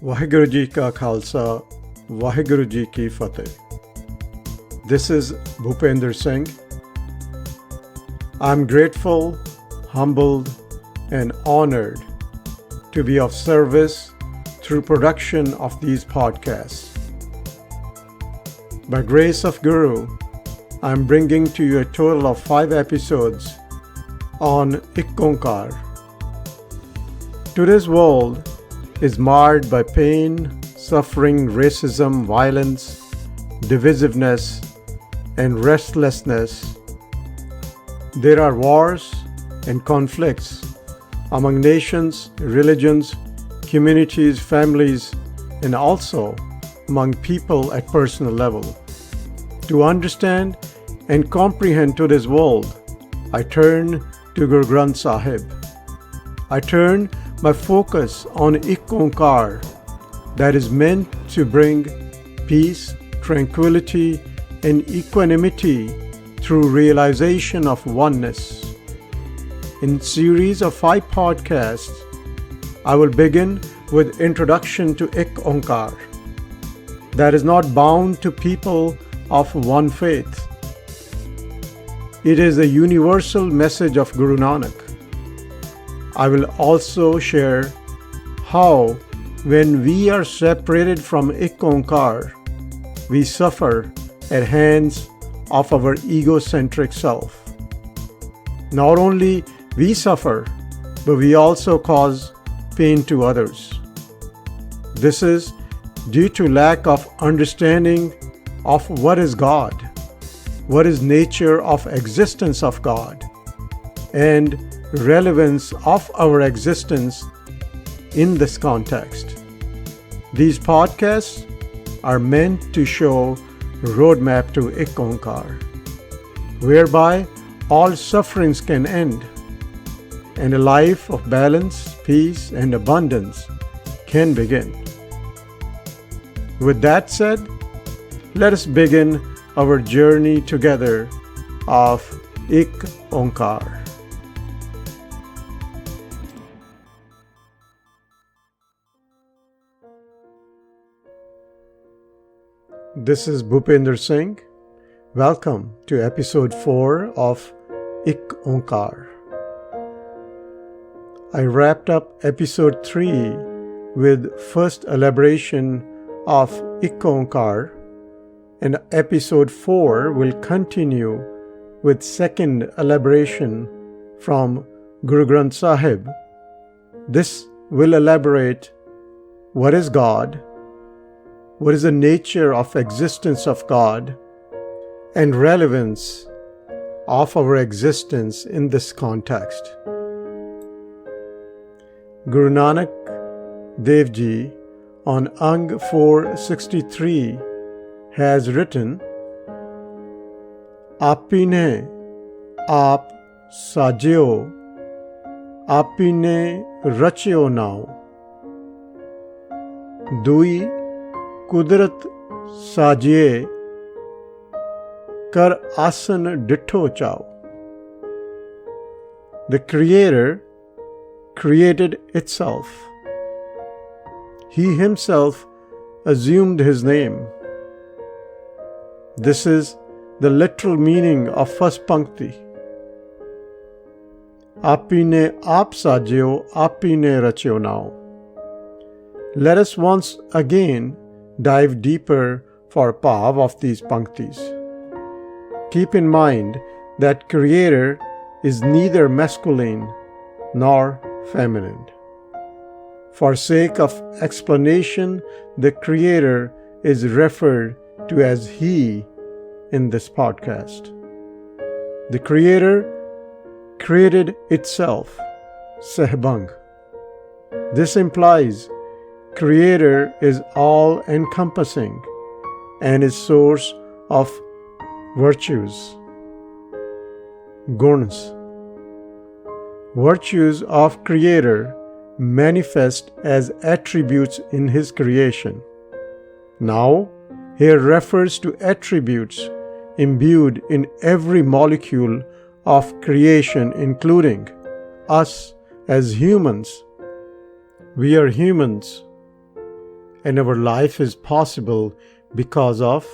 ਵਾਹਿਗੁਰੂ ਜੀ ਕਾ ਖਾਲਸਾ ਵਾਹਿਗੁਰੂ ਜੀ ਕੀ ਫਤਿਹ. This is Bhupender Singh. I'm grateful, humbled, and honored to be of service through production of these podcasts. By grace of Guru, I'm bringing to you a total of 5 episodes on Onkar. Today's world is marred by pain, suffering, racism, violence, divisiveness, and restlessness. There are wars and conflicts among nations, religions, communities, families, and also among people at personal level. To understand and comprehend today's world, I turn to Guru Granth Sahib. I turn my focus on Onkar, that is meant to bring peace, tranquility, and equanimity through realization of oneness. In series of 5 podcasts, I will begin with introduction to Onkar, that is not bound to people of one faith. It is a universal message of Guru Nanak. I will also share how when we are separated from Onkar, we suffer at hands of our egocentric self. Not only we suffer, but we also cause pain to others. This is due to lack of understanding of what is God, what is nature of existence of God, and relevance of our existence in this context. These podcasts are meant to show roadmap to Onkar, whereby all sufferings can end and a life of balance, peace, and abundance can begin. With that said, let us begin our journey together of Onkar. This is Bhupender Singh. Welcome to episode 4 of Onkar. I wrapped up episode 3 with first elaboration of Onkar, and episode 4 will continue with second elaboration from Guru Granth Sahib. This will elaborate what is God, what is the nature of existence of God, and relevance of our existence in this context. Guru Nanak Dev Ji on Ang 463 has written, Apine aap sajyo, apine rachyo now. Dui ਕੁਦਰਤ ਸਾਜੀਏ ਕਰ ਆਸਨ ਡਿਠੋ ਚਾਓ. The Creator created itself. He himself assumed his name. This is the literal meaning of first pankti. Apine aap sajyo, apine rachyo now. Let us once again dive deeper for pav of these panktis. Keep in mind that Creator is neither masculine nor feminine. For sake of explanation, the Creator is referred to as He in this podcast. The Creator created itself, Sehbang. This implies Creator is all-encompassing and is source of virtues, gunas. Virtues of Creator manifest as attributes in His creation. Now, here refers to attributes imbued in every molecule of creation, including us as humans. We are humans. and our life is possible because of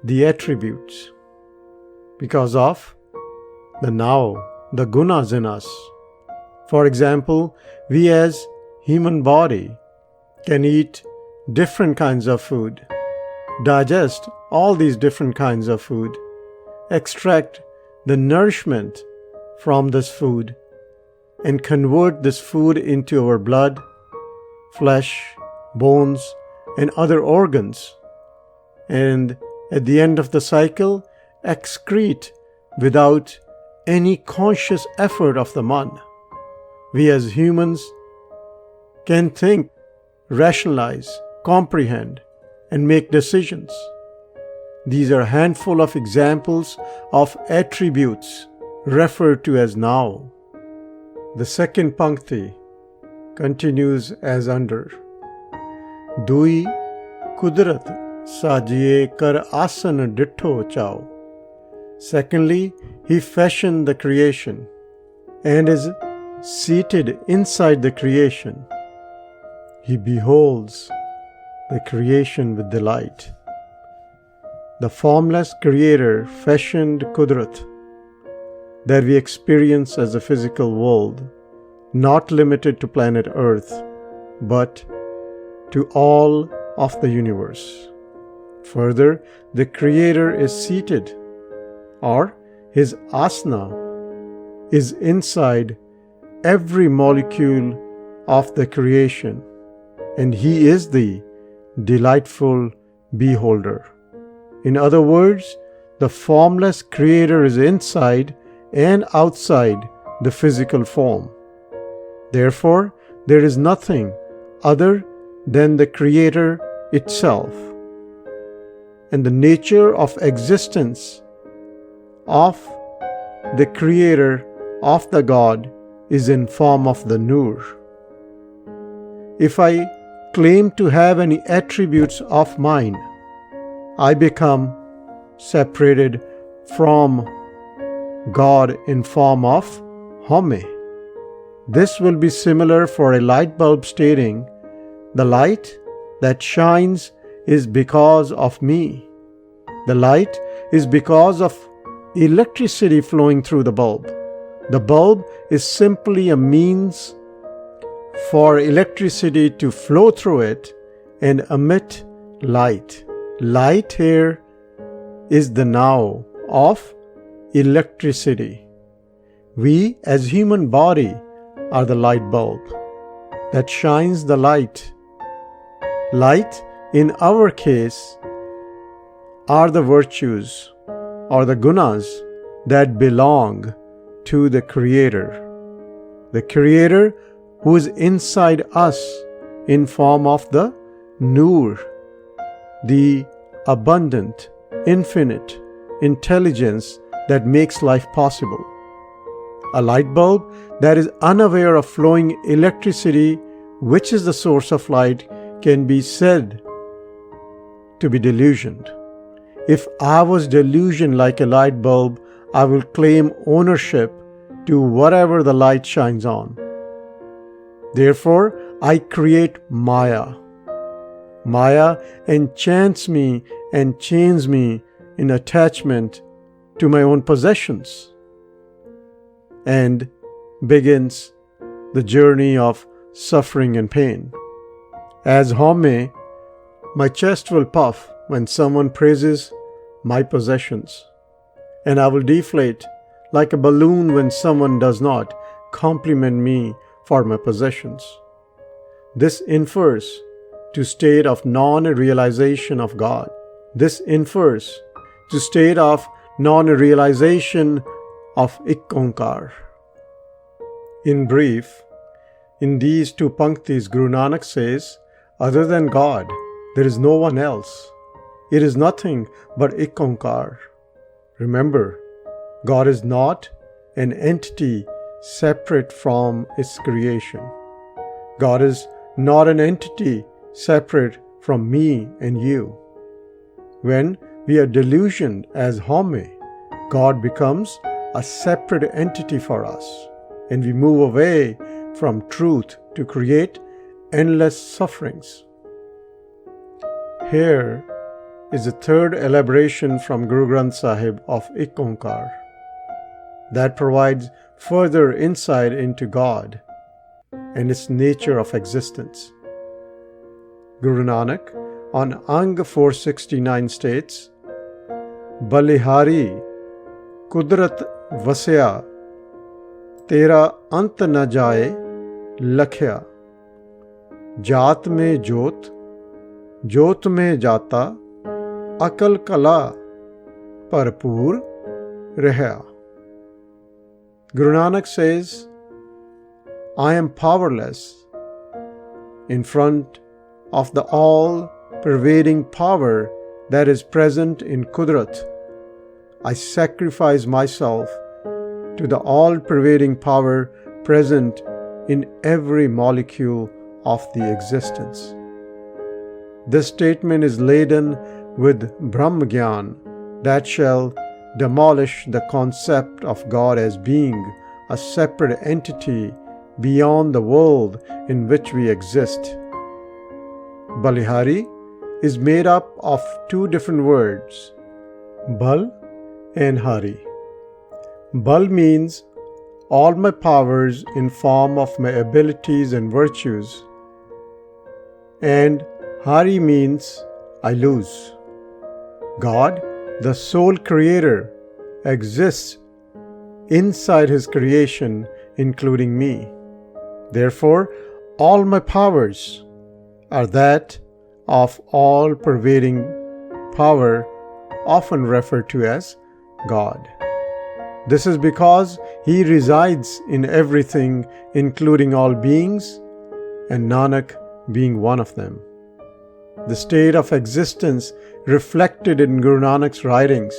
the attributes, because of the now, the gunas in us. For example, we as human body can eat different kinds of food, digest all these different kinds of food, extract the nourishment from this food, and convert this food into our blood, flesh, bones, and other organs, and at the end of the cycle, excrete without any conscious effort of the man. We as humans can think, rationalize, comprehend, and make decisions. These are a handful of examples of attributes referred to as now. The second pankti continues as under. Dui kudrat sajiye kar asan ditho chao. Secondly, he fashioned the creation and is seated inside the creation. He beholds the creation with delight. The formless creator fashioned Kudrat that we experience as a physical world, not limited to planet Earth, but to all of the universe. Further, the creator is seated, or his asana is inside every molecule of the creation, and he is the delightful beholder. In other words, the formless creator is inside and outside the physical form. Therefore, there is nothing other than the creator itself. And the nature of existence of the creator of the God is in form of the Nur. If I claim to have any attributes of mine, I become separated from God in form of Home. This will be similar for a light bulb stating, the light that shines is because of me. The light is because of electricity flowing through the bulb. The bulb is simply a means for electricity to flow through it and emit light. Light here is the now of electricity. We as human body are the light bulb that shines the light. Light in our case are the virtues or the gunas that belong to the Creator. The Creator who is inside us in form of the Nur, the abundant, infinite intelligence that makes life possible. A light bulb that is unaware of flowing electricity, which is the source of light, can be said to be delusioned. If I was delusioned like a light bulb, I will claim ownership to whatever the light shines on. Therefore, I create Maya. Maya enchants me and chains me in attachment to my own possessions, and begins the journey of suffering and pain. As Home, my chest will puff when someone praises my possessions, and I will deflate like a balloon when someone does not compliment me for my possessions. This infers to state of non-realization of God. This infers to state of non-realization of Onkar. In brief, in these two panktis, Guru Nanak says, other than God, there is no one else. It is nothing but Onkar. Remember, God is not an entity separate from its creation. God is not an entity separate from me and you. When we are delusioned as Home, God becomes a separate entity for us, and we move away from truth to create endless sufferings. Here is the third elaboration from Guru Granth Sahib of Onkar that provides further insight into God and its nature of existence. Guru Nanak on Ang 469 states, Balihari Kudrat Vasya Tera Ant na jaye Lakhya Jaat mein jot Jot mein jata Akal kala Parpur Rehya. Guru Nanak says, I am powerless in front of the all-pervading power that is present in Kudrat. I sacrifice myself to the all-pervading power present in every molecule of the existence. This statement is laden with Brahmagyan that shall demolish the concept of God as being a separate entity beyond the world in which we exist. Balihari is made up of two different words, Bal and Hari. Bal means all my powers in form of my abilities and virtues, and Hari means I lose. God, the sole creator, exists inside his creation, including me. Therefore, all my powers are that of all-pervading power, often referred to as God. This is because he resides in everything, including all beings, and Nanak being one of them. The state of existence reflected in Guru Nanak's writings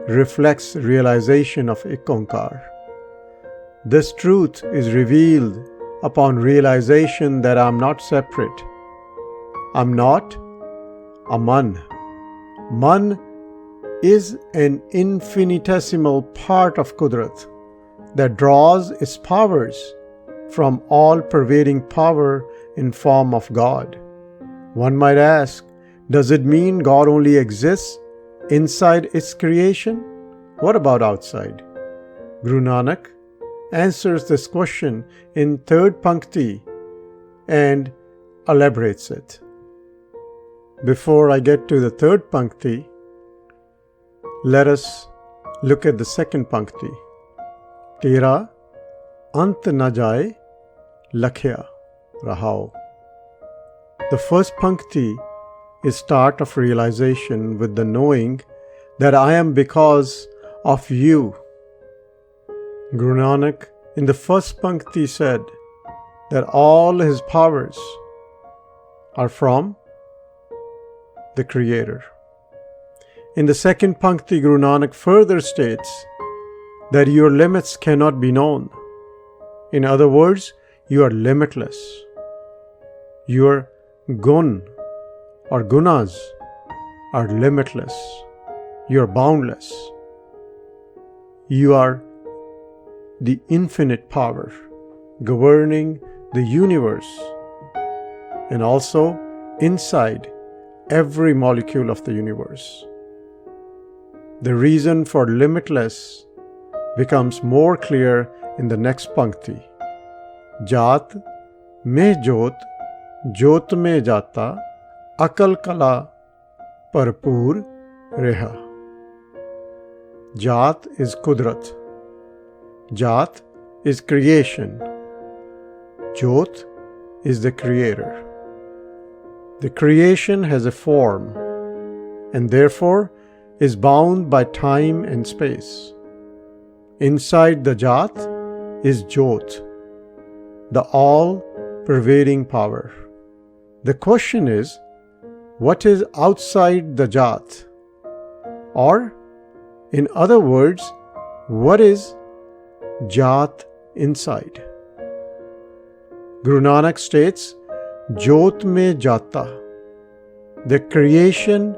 reflects realization of Onkar. This truth is revealed upon realization that I am not separate. I am not a man. Man is an infinitesimal part of Kudrat that draws its powers from all-pervading power in form of God. One might ask, does it mean God only exists inside its creation? What about outside? Guru Nanak answers this question in third pankti and elaborates it. Before I get to the third pankti, let us look at the second pankti. Tera ant na jaye lakhya rahao. The first pankti is start of realization with the knowing that I am because of you. Guru Nanak in the first pankti said that all his powers are from the Creator. In the second pankti, Guru Nanak further states that your limits cannot be known. In other words, you are limitless. Your gun or gunas are limitless. You are boundless. You are the infinite power governing the universe and also inside every molecule of the universe. The reason for limitless becomes more clear in the next pankti. Jaat mein jot, jot mein jata, akal kala parpur reha. Jaat is Kudrat. Jaat is creation. Jot is the creator. The creation has a form and therefore is bound by time and space. Inside the Jat is Jot, the all-pervading power. The question is, what is outside the Jat? Or, in other words, what is Jat inside? Guru Nanak states, Jot mein jata. The creation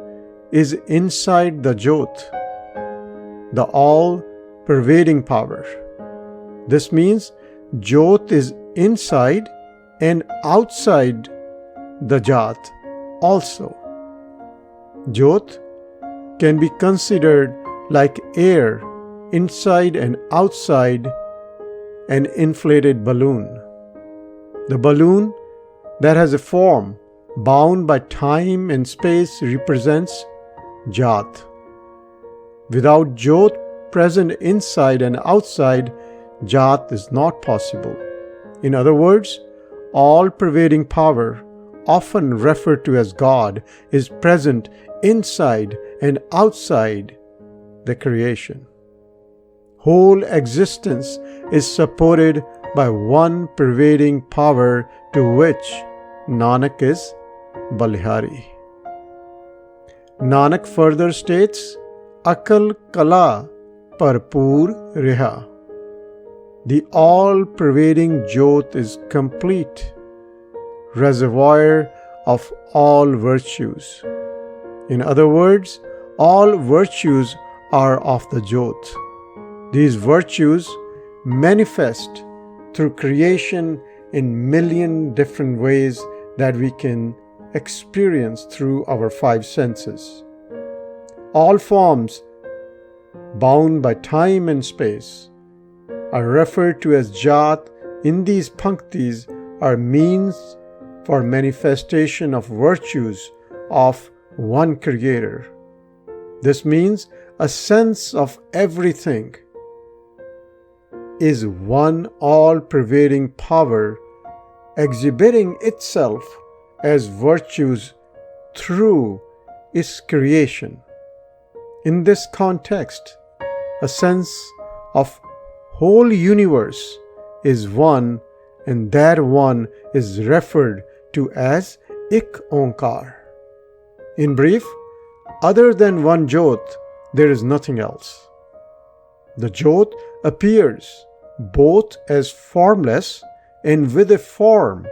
is inside the Jot, the all-pervading power. This means Jot is inside and outside the Jat also. Jyot can be considered like air inside and outside an inflated balloon. The balloon that has a form bound by time and space represents Jat. Without Jyot present inside and outside, Jat is not possible. In other words, all-pervading power, often referred to as God, is present inside and outside the creation. Whole existence is supported by one pervading power to which Nanak is Balihari. Nanak further states, Akal Kala Parpur Reha. The all-pervading Jyot is complete reservoir of all virtues. In other words, all virtues are of the Jyot. These virtues manifest through creation in million different ways that we can experience through our five senses. All forms bound by time and space are referred to as Jat. In these panktis are means for manifestation of virtues of one Creator. This means a sense of everything is one all-pervading power exhibiting itself as virtues through its creation. In this context, a sense of whole universe is one, and that one is referred to as Ik Onkar. In brief, other than one Jyot, there is nothing else. The Jyot appears both as formless and with a form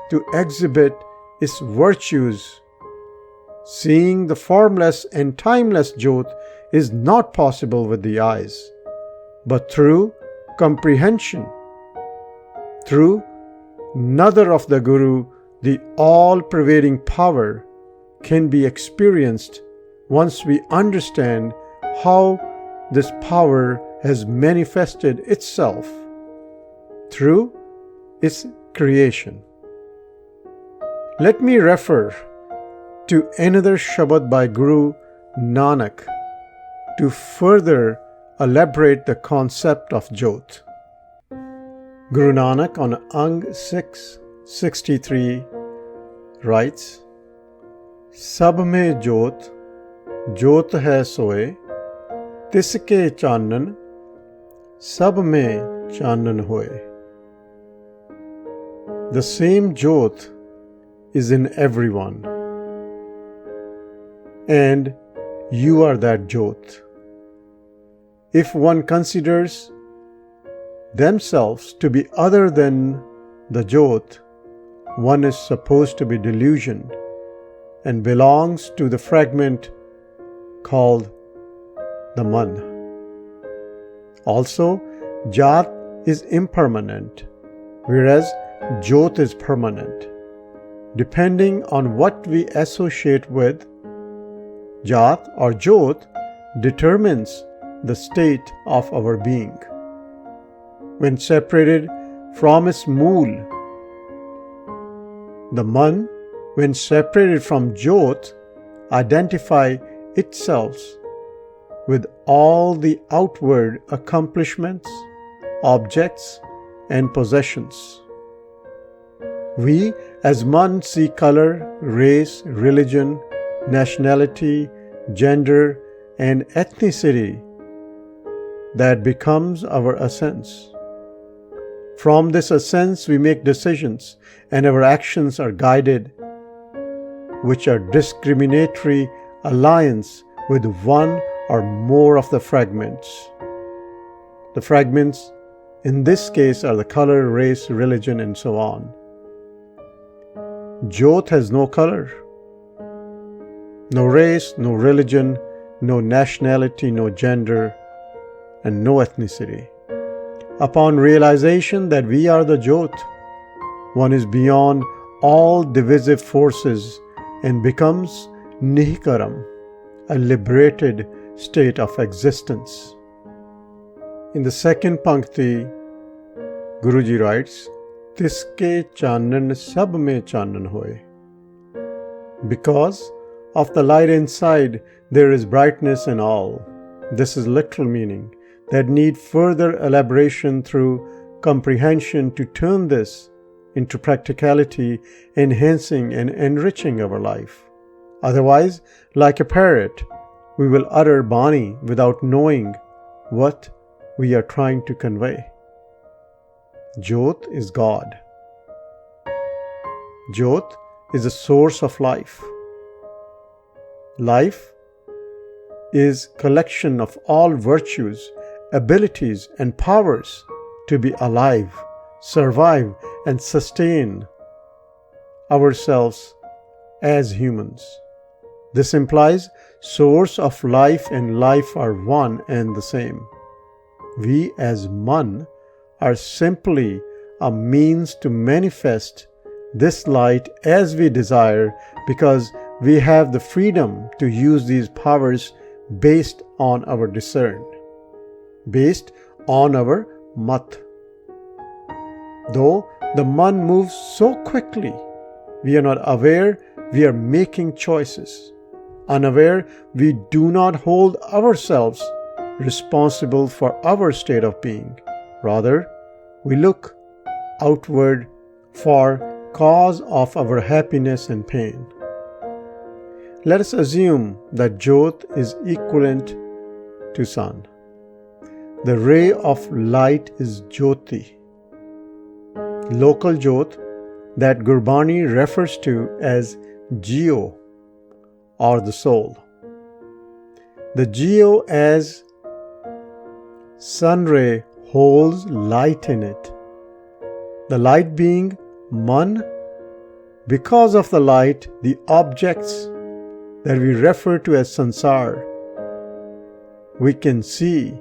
to exhibit its virtues. Seeing the formless and timeless Jyot is not possible with the eyes, but through comprehension. Through another of the Guru, the all-pervading power can be experienced once we understand how this power has manifested itself through its creation. Let me refer to another Shabad by Guru Nanak to further elaborate the concept of Jyot. Guru Nanak on Ang 663 writes, Sab mein Jyot, Jyot hai soe, tiske chanan, sab mein chanan hoye. The same Jyot is in everyone, and you are that Jyot. If one considers themselves to be other than the Jyot, one is supposed to be delusioned and belongs to the fragment called the Man. Also, Jat is impermanent, whereas Jyot is permanent. Depending on what we associate with, Jat or Jyot determines the state of our being. When separated from its mool, the Man, when separated from Jyot, identify itself with all the outward accomplishments, objects, and possessions. We as Man see color, race, religion, nationality, gender, and ethnicity that becomes our essence. From this essence we make decisions, and our actions are guided, which are discriminatory alliance with one or more of the fragments. The fragments in this case are the color, race, religion, and so on. Jyot has no color, no race, no religion, no nationality, no gender, and no ethnicity. Upon realization that we are the Jyot, one is beyond all divisive forces and becomes Nihikaram, a liberated state of existence. In the second pankti, Guruji writes, Tiske chanan sab mein chanan hoye. Because of the light inside, there is brightness in all. This is literal meaning that need further elaboration through comprehension to turn this into practicality, enhancing and enriching our life. Otherwise, like a parrot, we will utter Bani without knowing what we are trying to convey. Jyot is God. Jyot is the source of life. Life is collection of all virtues, abilities and powers to be alive, survive and sustain ourselves as humans. This implies source of life and life are one and the same. We as Man are simply a means to manifest this light as we desire, because we have the freedom to use these powers based on our discern, based on our mat. Though the Man moves so quickly, we are not aware we are making choices. Unaware, we do not hold ourselves responsible for our state of being. Rather, we look outward for cause of our happiness and pain. Let us assume that Jyot is equivalent to sun. The ray of light is Jyoti. Local Jyot that Gurbani refers to as Jio or the soul. The Jio as sun ray holds light in it. The light being Man. Because of the light, the objects that we refer to as sansar, we can see,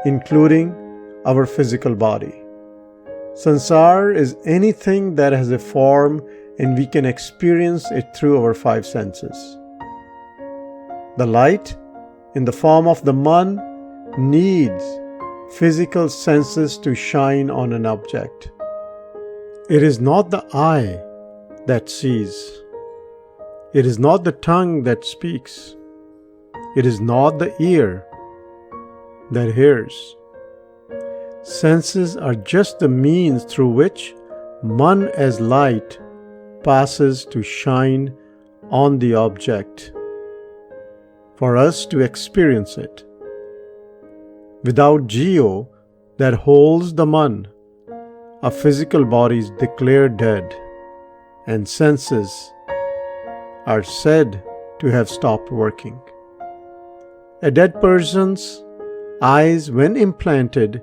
including our physical body. Sansar is anything that has a form and we can experience it through our five senses. The light, in the form of the Man, needs physical senses to shine on an object. It is not the eye that sees. It is not the tongue that speaks. It is not the ear that hears. Senses are just the means through which Man as light passes to shine on the object for us to experience it. Without Jio that holds the Man, a physical body is declared dead, and senses are said to have stopped working. A dead person's eyes, when implanted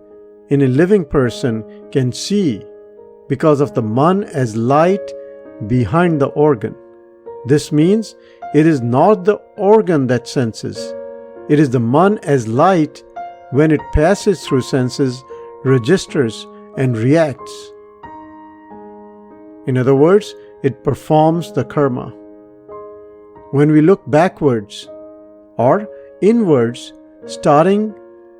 in a living person, can see because of the Man as light behind the organ. This means it is not the organ that senses. It is the Man as light when it passes through senses, registers and reacts. In other words, it performs the karma. When we look backwards or inwards, starting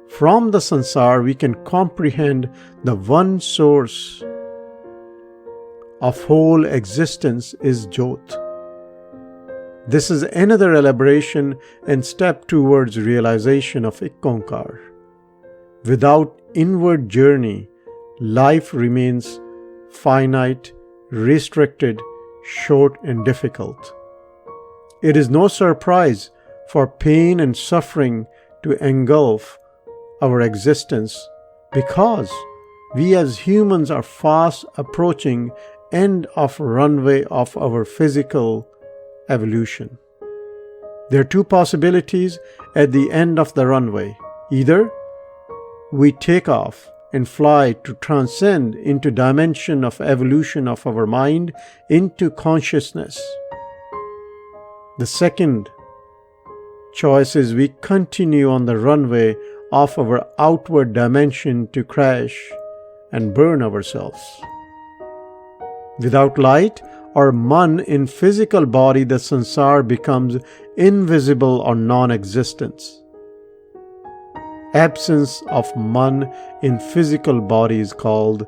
from the sansar, we can comprehend the one source of whole existence is Jyot. This is another elaboration and step towards realization of Onkar. Without inward journey, life remains finite, restricted, short and difficult. It is no surprise for pain and suffering to engulf our existence, because we as humans are fast approaching end of runway of our physical evolution. There are two possibilities at the end of the runway. Either we take off and fly to transcend into dimension of evolution of our mind into consciousness. The second choice is we continue on the runway of our outward dimension to crash and burn ourselves. Without light or man in physical body, the sansar becomes invisible or non-existent. Absence of man in physical body is called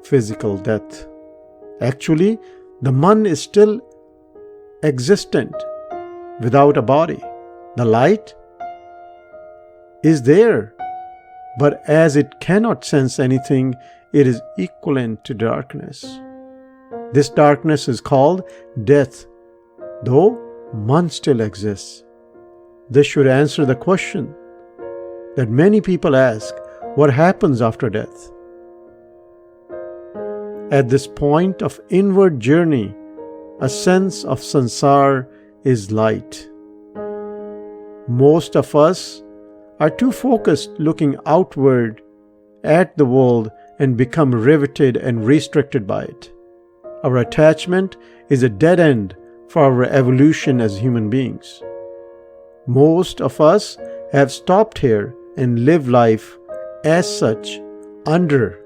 physical death. Actually, the man is still existent without a body. The light is there, but as it cannot sense anything, it is equivalent to darkness. This darkness is called death, though man still exists. This should answer the question that many people ask, what happens after death? At this point of inward journey, a sense of sansar is light. Most of us are too focused looking outward at the world and become riveted and restricted by it. Our attachment is a dead end for our evolution as human beings. Most of us have stopped here and live life as such under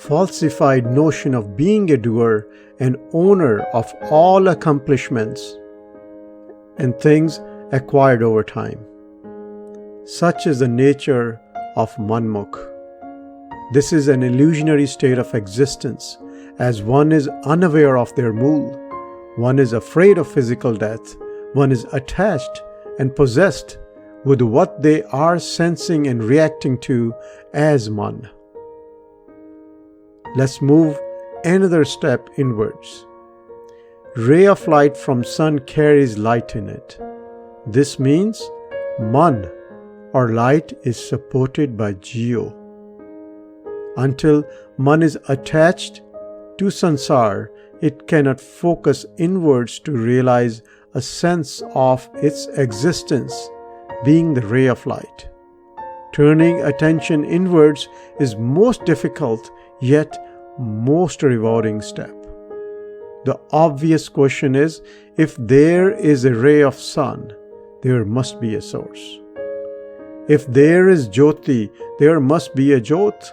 falsified notion of being a doer and owner of all accomplishments and things acquired over time. Such is the nature of manmukh. This is an illusionary state of existence, as one is unaware of their mool, one is afraid of physical death, one is attached and possessed with what they are sensing and reacting to as man. Let's move another step inwards. Ray of light from sun carries light in it. This means man or light is supported by Jio. Until man is attached to sansar, it cannot focus inwards to realize a sense of its existence being the ray of light. Turning attention inwards is most difficult yet most rewarding step. The obvious question is, if there is a ray of sun, there must be a source. If there is Jyoti, there must be a Jyot.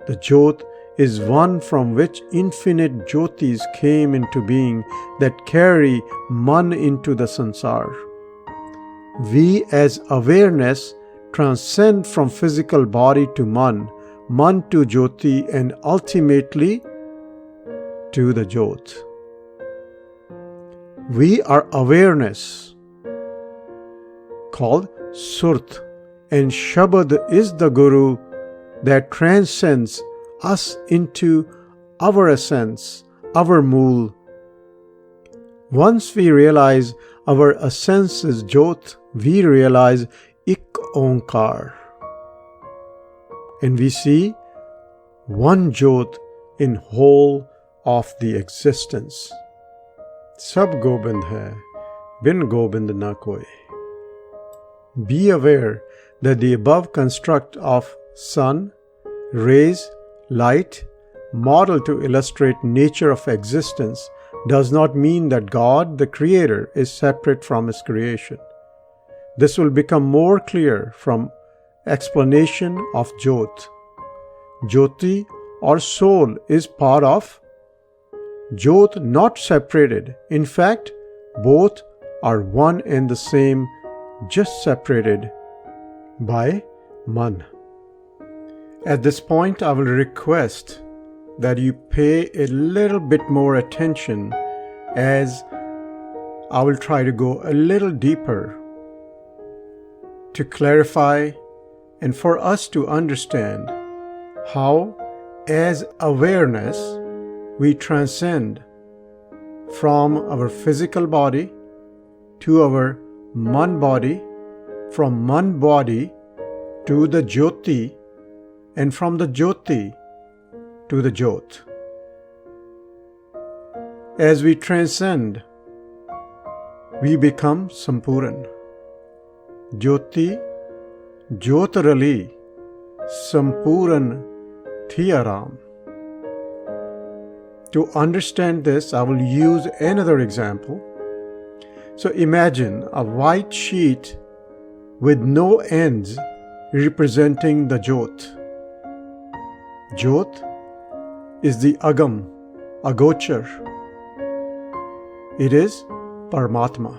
The Jyot is one from which infinite Jyotis came into being that carry man into the sansar. We as awareness transcend from physical body to man to Jyoti, and ultimately to the Jyot. We are awareness, called Surt, and Shabad is the Guru that transcends us into our essence, our mool. Once we realize our essence is Jyot, we realize Ik Onkar. And we see one Jyot in whole of the existence. Sab Gobind hai, bin Gobind na koi. Be aware that the above construct of sun, rays, light, model to illustrate nature of existence does not mean that God, the Creator, is separate from His creation. This will become more clear from explanation of Jyot. Jyoti or soul is part of Jyot, not separated. In fact, both are one and the same, just separated by man. At this point, I will request that you pay a little bit more attention, as I will try to go a little deeper to clarify and for us to understand how, as awareness, we transcend from our physical body to our man body, from man body to the Jyoti, and from the Jyoti to the Jyot. As we transcend, we become Sampuran. Jyoti, Jyotarali, Sampuran Thiyaram. To understand this, I will use another example. So imagine a white sheet with no ends representing the Jyot. Jyot is the Agam, Agochar. It is Paramatma.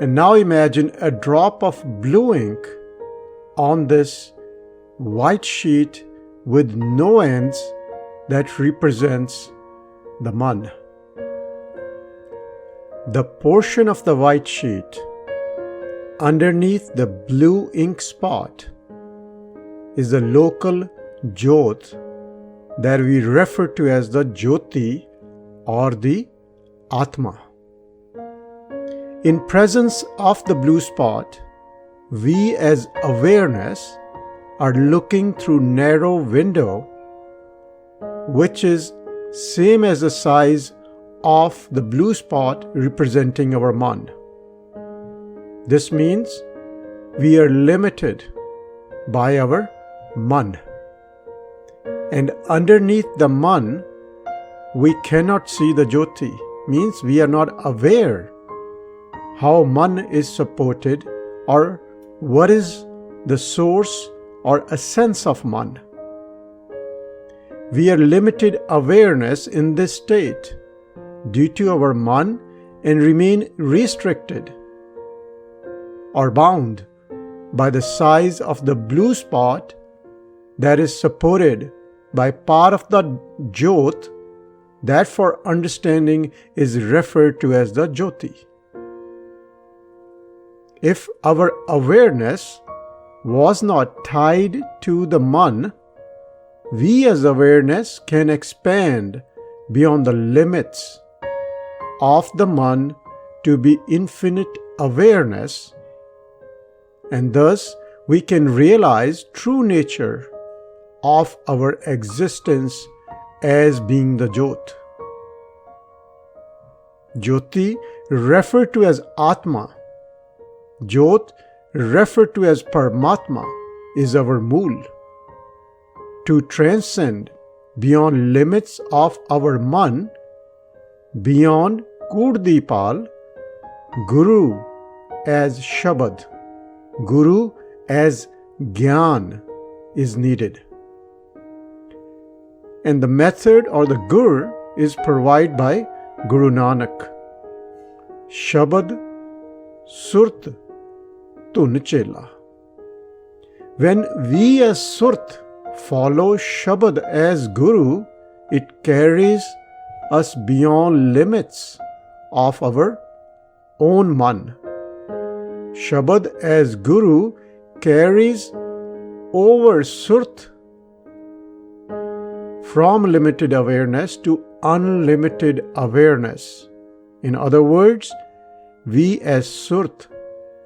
And now imagine a drop of blue ink on this white sheet with no ends that represents the Man. The portion of the white sheet underneath the blue ink spot is the local Jyot that we refer to as the Jyoti or the Atma. In presence of the blue spot, we as awareness are looking through narrow window which is same as the size of the blue spot representing our Man. This means we are limited by our Man. And underneath the Man, we cannot see the Jyoti, means we are not aware how Man is supported or what is the source or essence of Man. We are limited awareness in this state due to our Man and remain restricted or bound by the size of the blue spot that is supported by part of the Jyot that for understanding is referred to as the Jyoti. If our awareness was not tied to the Man, we as awareness can expand beyond the limits of the Man to be infinite awareness, and thus we can realize true nature of our existence as being the Jyot. Jyoti referred to as Atma, Jyot referred to as Paramatma is our Mool. To transcend beyond limits of our Man, beyond Kurdipal, Guru as Shabad, Guru as Gyan is needed. And the method or the Gur is provided by Guru Nanak. Shabad Surt Tun Chela. When we as Surt follow Shabad as Guru, it carries us beyond limits of our own Man. Shabad as Guru carries over Surt from limited awareness to unlimited awareness. In other words, we as Surt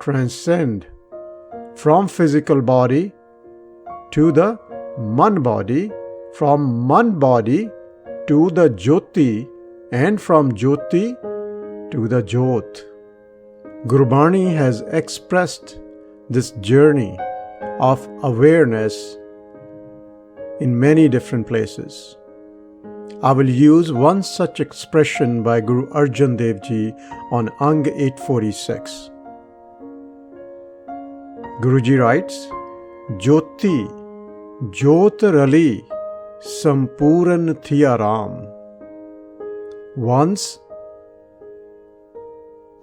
transcend from physical body to the Man body, from Man body to the Jyoti, and from Jyoti to the Jyot. Gurbani has expressed this journey of awareness in many different places. I will use one such expression by Guru Arjan Dev Ji on Ang 846. Guruji writes, Jyoti Jyot Rali Sampuran Thiya Ram. Once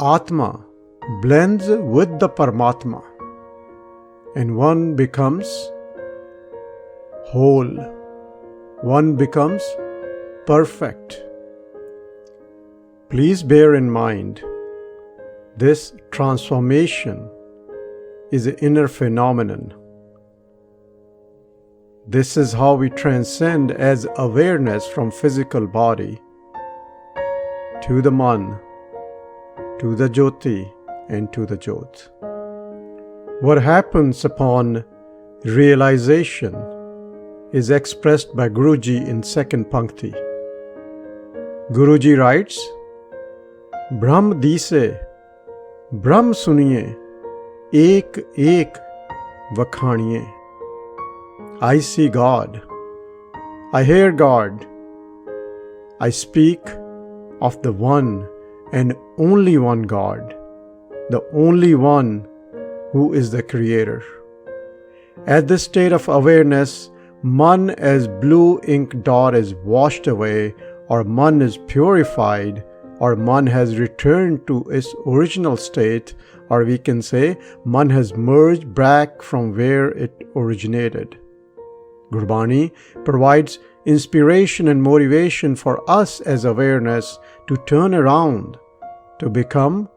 Atma blends with the Paramatma and one becomes whole, one becomes perfect. Please bear in mind, this transformation is an inner phenomenon. This is how we transcend as awareness from physical body to the Man, to the Jyoti, and to the Jyot. What happens upon realization is expressed by Guruji in second Pankti. Guruji writes, Brahm dise, Brahm suniye, ek ek vakhaniye. I see God, I hear God, I speak of the one and only one God, the only one who is the Creator. At this state of awareness, Man as blue ink dot is washed away or man is purified, or man has returned to its original state, or we can say man has merged back from where it originated. Gurbani provides inspiration and motivation for us as awareness to turn around, to become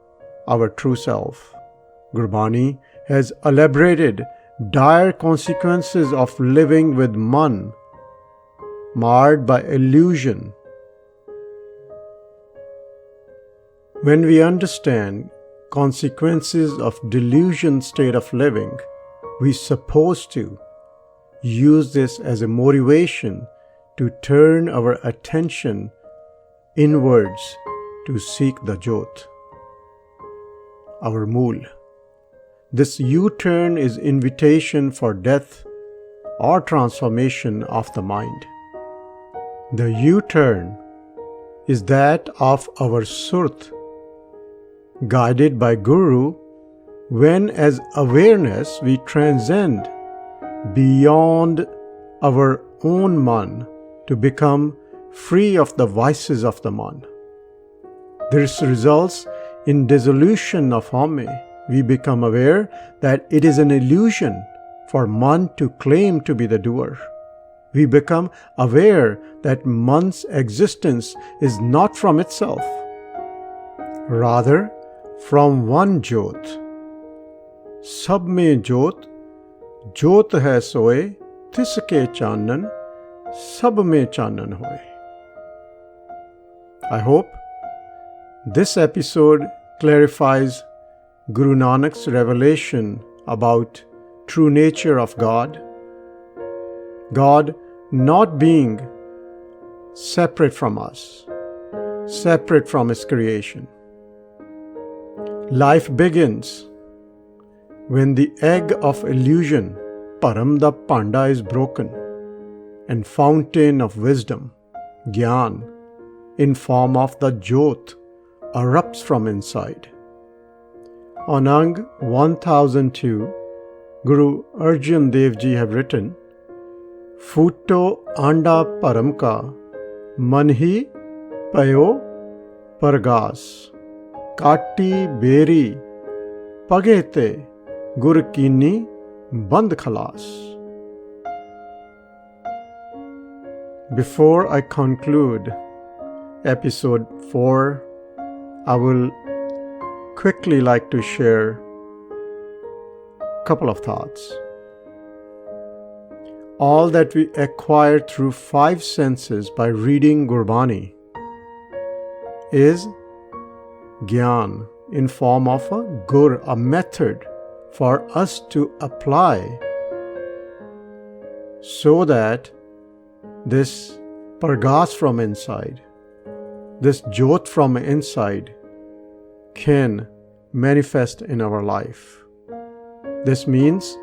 our true self. Gurbani has elaborated dire consequences of living with man, marred by illusion. When we understand consequences of delusion state of living, we're supposed to use this as a motivation to turn our attention inwards to seek the Jyot, our Mool. This U-turn is invitation for death or transformation of the mind. The U-turn is that of our Surt, guided by Guru, when as awareness we transcend beyond our own man to become free of the vices of the man. This results in dissolution of harmony. We become aware that it is an illusion for man to claim to be the doer. We become aware that man's existence is not from itself, rather from one Jyot. Sab mein Jyot, Jyot hai soe, tiske chanan, sab mein chanan hoye. I hope this episode clarifies Guru Nanak's revelation about true nature of God. God not being separate from us, separate from His creation. Life begins when the egg of illusion, Param da Panda, is broken, and fountain of wisdom, Gyan, in form of the Jyot, erupts from inside. On Ang 1002, Guru Arjan Dev Ji have written, Futo anda paramka, manhi payo pargas, kati beri, pagete, gur kini band khalas. Before I conclude episode 4, I will quickly like to share a couple of thoughts. All that we acquire through 5 senses by reading Gurbani is Gyan in form of a Gur, a method for us to apply so that this Pargas from inside, this Jyot from inside, can manifest in our life. This means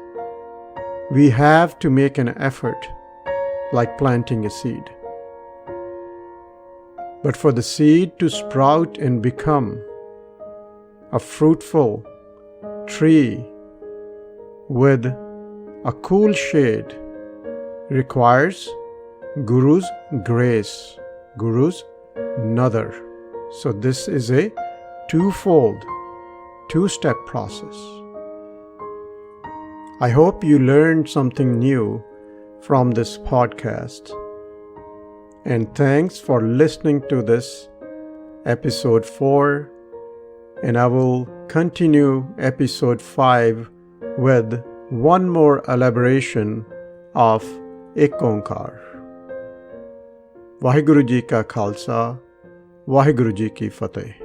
we have to make an effort, like planting a seed. But for the seed to sprout and become a fruitful tree with a cool shade requires Guru's grace, Guru's nadar. So this is a twofold, 2-step process. I hope you learned something new from this podcast. And thanks for listening to this episode 4. And I will continue episode 5 with one more elaboration of Ek Onkar. Vaheguru Ji ka Khalsa, Vaheguru Ji ki Fateh.